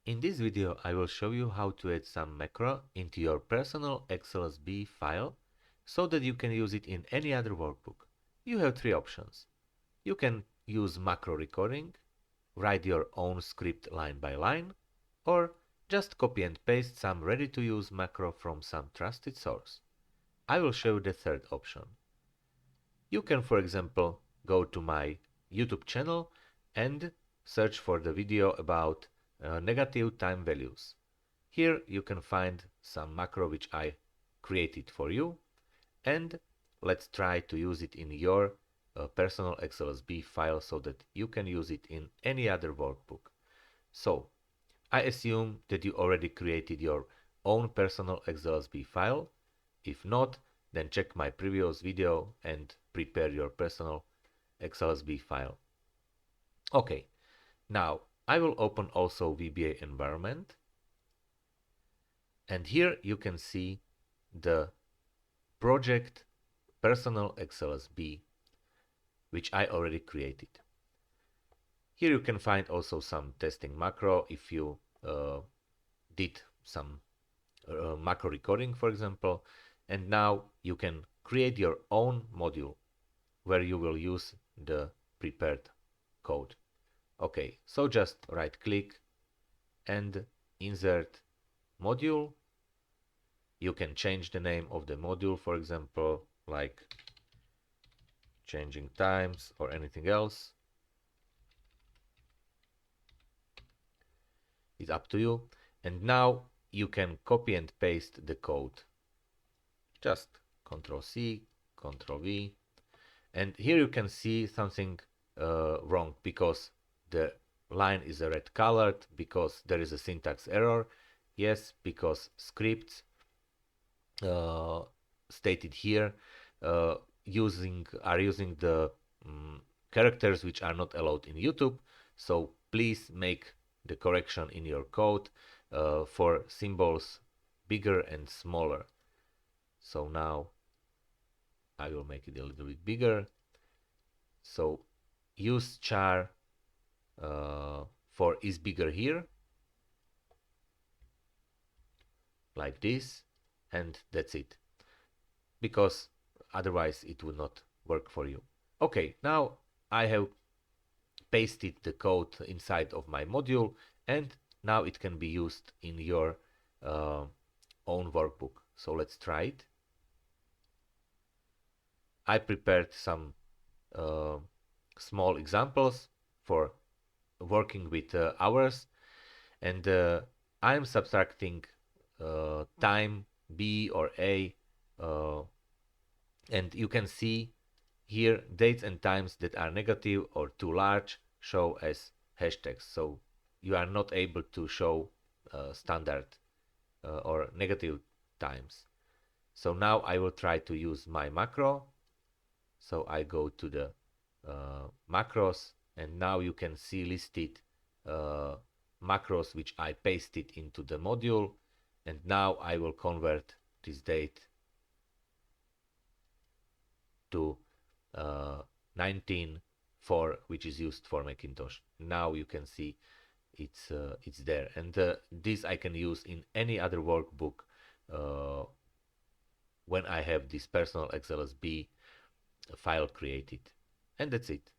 In this video, I will show you how to add some macro into your PERSONAL.XLSB file so that you can use it in any other workbook. You have three options. You can use macro recording, write your own script line by line, or just copy and paste some ready-to-use macro from some trusted source. I will show you the third option. You can, for example, go to my YouTube channel and search for the video about negative time values. Here you can find some macro which I created for you, and let's try to use it in your PERSONAL.XLSB file so that you can use it in any other workbook. So I assume that you already created your own PERSONAL.XLSB file. If not, then check my previous video and prepare your PERSONAL.XLSB file. Okay, now I will open also VBA environment, and here you can see the project PERSONAL.XLSB which I already created. Here you can find also some testing macro if you did some macro recording, for example, and now you can create your own module where you will use the prepared code. Okay, so just right click and insert module. You can change the name of the module, for example, like changing times or anything else. It's up to you. And now you can copy and paste the code. Just Ctrl C, Ctrl V. And here you can see something wrong because the line is red colored, because there is a syntax error. Yes, because scripts stated here are using the characters which are not allowed in YouTube. So please make the correction in your code for symbols bigger and smaller. So now I will make it a little bit bigger. So use char for is bigger here, like this, and that's it, because otherwise it would not work for you. Okay, now I have pasted the code inside of my module, and now it can be used in your own workbook. So let's try it. I prepared some small examples for working with hours, and I'm subtracting time B or A, and you can see here dates and times that are negative or too large show as hashtags. So you are not able to show standard or negative times. So now I will try to use my macro. So I go to the macros, and now you can see listed macros which I pasted into the module, and now I will convert this date to 19.4, which is used for Macintosh. Now you can see it's there, and this I can use in any other workbook when I have this PERSONAL.XLSB file created. And that's it.